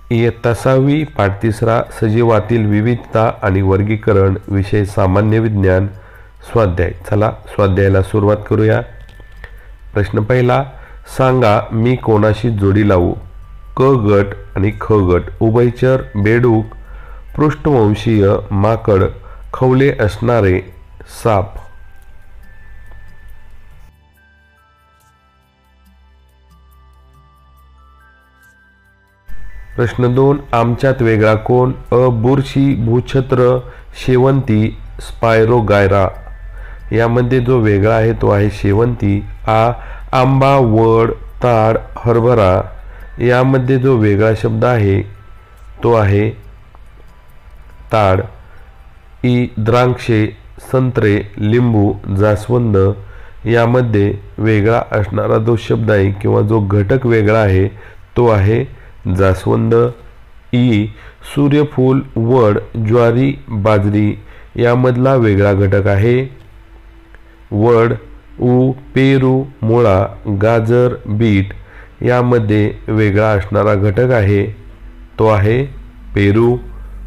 इयत्ता 6वी पाठ 3 सजीवातील विविधता आणि वर्गीकरण विषय सामान्य विज्ञान स्वाध्याय। चला स्वाध्यायाला सुरुवात करूया। प्रश्न पहिला, सांगा मी कोणाशी जोडी लावू? क गट आणि ख गट उभयचर बेडूक पृष्ठवंशीय माकड खवले असणारे साप। प्रश्न 2, आमच्यात वेगळा कोण? अ बुरशी भूछत्र शेवंती स्पायरोगायरा। यामध्ये जो वेगळा आहे तो आहे शेवंती। आ आंबा वड ताड हरभरा। यामध्ये जो वेगळा शब्द आहे तो आहे ताड। ई द्राक्षे संत्रे लिंबू जास्वंद। यामध्ये वेगळा असणारा जो शब्द आहे किंवा जो घटक वेगळा आहे तो आहे जास्वंद। ई सूर्यफूल वड ज्वारी बाजरी। यामधला वेगळा घटक आहे वड। उ पेरू मुळा गाजर बीट। यामध्ये वेगळा असणारा घटक आहे तो आहे पेरू।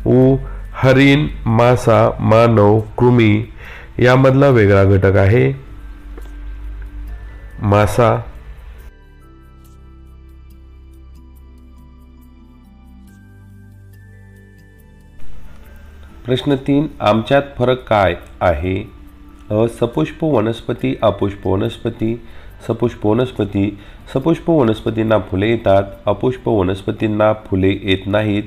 उ हरिण मासा मानव कृमी। यामधला वेगळा घटक आहे मासा। प्रश्न 3, आमच्यात फरक काय आहे? अ सपुष्प वनस्पती अपुष्प वनस्पती। सपुष्प वनस्पती सपुष्प वनस्पतींना फुले येतात, अपुष्प वनस्पतींना फुले येत नाहीत।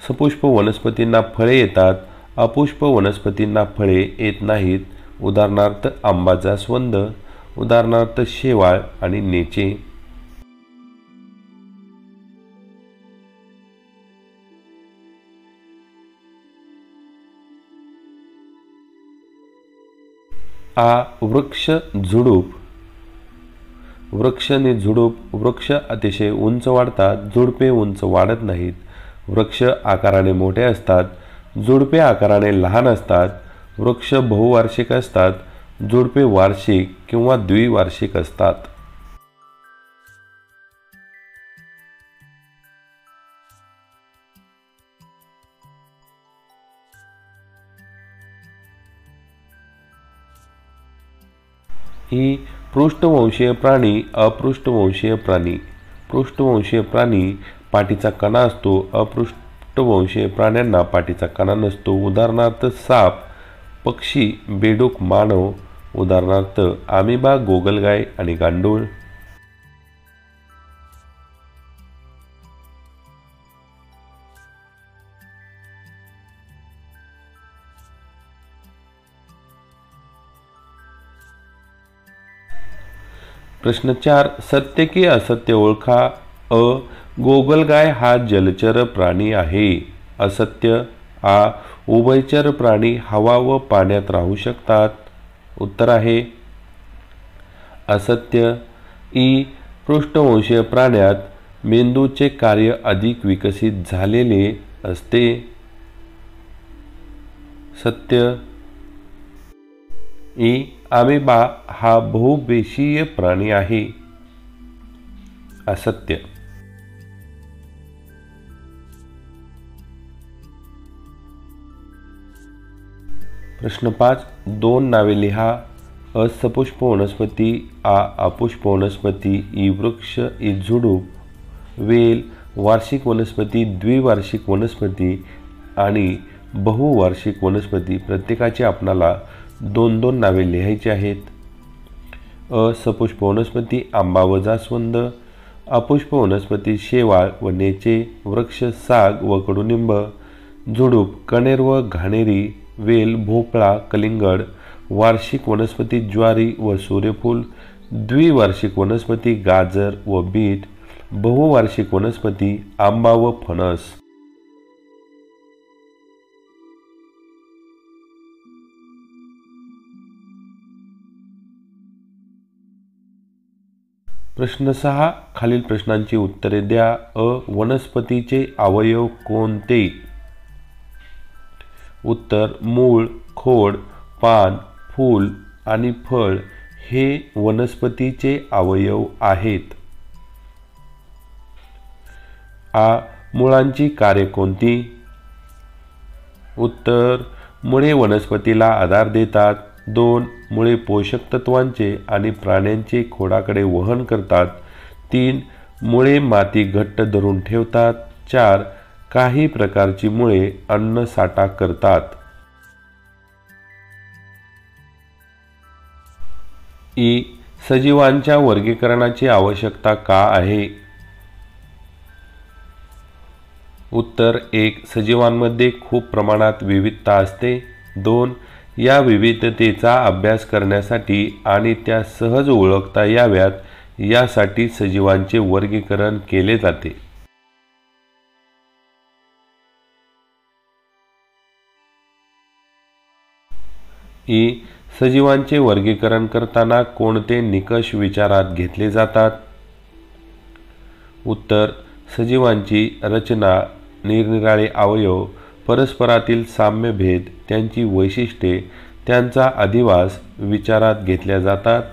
सपुष्प वनस्पतींना फळे येतात, अपुष्प वनस्पतींना फळे येत नाहीत। उदाहरणार्थ आंबा जास्वंद, उदाहरणार्थ शेवाळ आणि नेचे। आ वृक्ष झुडूप। वृक्ष आणि झुडूप वृक्ष अतिशय उंच वाढतात, झुडपे उंच वाढत नाहीत। वृक्ष आकाराने मोठे असतात, झुडपे आकाराने लहान असतात। वृक्ष बहुवार्षिक असतात, झुडपे वार्षिक किंवा द्विवार्षिक असतात। ही पृष्ठवंशीय प्राणी अपृष्ठवंशीय प्राणी। पृष्ठवंशीय प्राणी पाठीचा कणा असतो, अपृष्ठवंशीय प्राण्यांना पाठीचा कणा नसतो। उदाहरणार्थ साप पक्षी बेडूक मानव। उदाहरणार्थ अमिबा गोगलगाय आणि गांडूळ। प्रश्न 4, सत्य की असत्य ओळखा। अ गोगलगाय हा जलचर प्राणी आहे। असत्य। आ उभयचर प्राणी हवा व पाण्यात राहू शकतात। उत्तर आहे असत्य। ई पृष्ठवंशीय प्राण्यात मेंदूचे कार्य अधिक विकसित झालेले असते। सत्य। ई अमिबा हा बहुपेशीय प्राणी आहे। असत्य। प्रश्न 5, 2 नावे लिहा। अ सपुष्प वनस्पती, आ अपुष्प वनस्पती, ई वृक्ष, ई झुडूप। वेल वार्षिक वनस्पती, द्विवार्षिक वनस्पती आणि बहुवार्षिक वनस्पती। प्रत्येकाची आपणाला 2-2 नावे लिहायची आहेत। अ सपुष्प वनस्पती आंबा व जास्वंद। अपुष्प वनस्पती शेवाळ व नेचे। वृक्ष साग व कडुनिंब। झुडूप कणेर व घाणेरी। वेल भोपळा कलिंगड। वार्षिक वनस्पती ज्वारी व सूर्यफूल। द्विवार्षिक वनस्पती गाजर व बीट। बहुवार्षिक वनस्पती आंबा व फणस। प्रश्न 6, खालील प्रश्नांची उत्तरे द्या। अ वनस्पतीचे अवयव कोणते? उत्तर मूळ खोड पान फूल आणि फळ हे वनस्पतीचे अवयव आहेत। आ मुळांची कार्य कोणती? उत्तर, मुळे वनस्पतीला आधार देतात. 2. मुळे पोषक तत्वांचे आणि प्राण्यांचे खोडाकडे वहन करतात. 3. मुळे माती घट्ट धरून ठेवतात. 4. काही प्रकारची मुळे अन्न साठा करतात. ई. सजीवांच्या वर्गीकरणाची आवश्यकता का आहे? उत्तर 1. सजीवांमध्ये खूप प्रमाणात विविधता असते. 2. या विविधतेचा अभ्यास करण्यासाठी आणि त्या सहज ओळखता याव्यात यासाठी सजीवांचे वर्गीकरण केले जाते. ई. सजीवांचे वर्गीकरण करताना कोणते निकष विचारात घेतले जातात? उत्तर, सजीवांची रचना, निरनिराळे अवयव, परस्परातील साम्यभेद, त्यांची वैशिष्ट्ये, त्यांचा अधिवास विचारात घेतल्या जातात.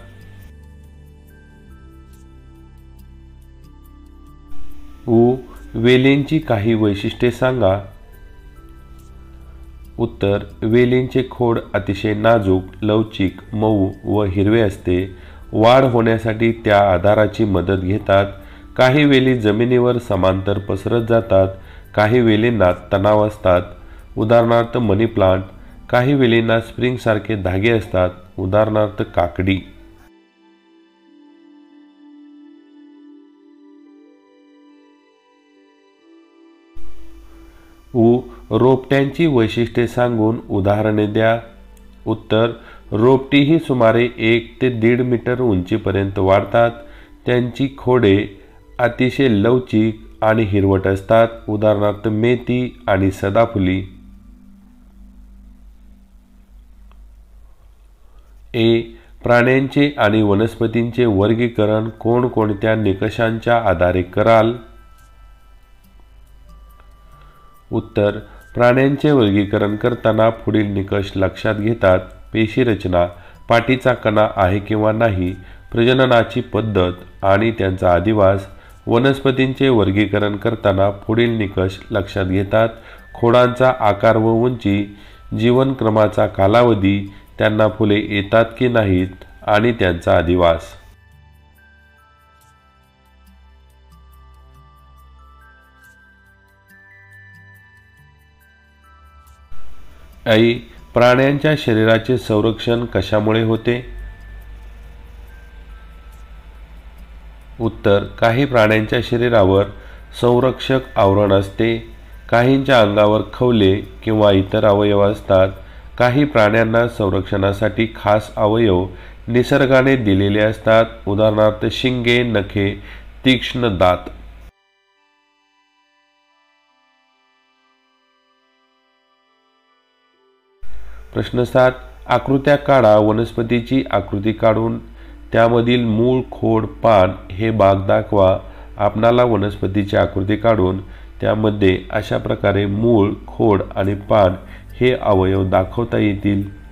उ. वेलींची काही वैशिष्ट्ये सांगा. उत्तर, वेलींचे खोड अतिशय नाजूक, लवचिक, मऊ व हिरवे असते. वाढ होण्यासाठी त्या आधाराची मदत घेतात. काही वेली जमिनीवर समांतर पसरत जातात. काही वेलींना तणाव असतात, उदाहरणार्थ मनी प्लांट. काही वेलींना स्प्रिंगसारखे धागे असतात, उदाहरणार्थ काकडी. उ. रोपट्यांची वैशिष्ट्ये सांगून उदाहरणे द्या. उत्तर, रोपटी ही सुमारे 1 ते 1.5 मीटर उंचीपर्यंत वाढतात. त्यांची खोडे अतिशय लवचिक आणि हिरवट असतात, उदाहरणार्थ मेथी आणि सदाफुली. ए. प्राण्यांचे आणि वनस्पतींचे वर्गीकरण कोणकोणत्या निकषांच्या आधारे कराल? उत्तर, प्राण्यांचे वर्गीकरण करताना पुढील निकष लक्षात घेतात. पेशी रचना, पाठीचा कणा आहे किंवा नाही, प्रजननाची पद्धत आणि त्यांचा अधिवास. वनस्पतींचे वर्गीकरण करताना पुढील निकष लक्षात घेतात. खोडांचा आकार व उंची, जीवनक्रमाचा कालावधी, त्यांना फुले येतात की नाहीत आणि त्यांचा अधिवास. ऐ. प्राण्यांच्या शरीराचे संरक्षण कशामुळे होते? उत्तर, काही प्राण्यांच्या शरीरावर संरक्षक आवरण असते. काहींच्या अंगावर खवले किंवा इतर अवयव असतात. काही प्राण्यांना संरक्षणासाठी खास अवयव निसर्गाने दिलेले असतात, उदाहरणार्थ शिंगे, नखे, तीक्ष्ण दात. प्रश्न 7. आकृत्या काढा. वनस्पतीची आकृती काढून त्यामधील मूळ, खोड, पान हे भाग दाखवा. आपणाला वनस्पतीची आकृती काढून त्यामध्ये अशा प्रकारे मूळ, खोड आणि पान हे अवयव दाखवता येतील.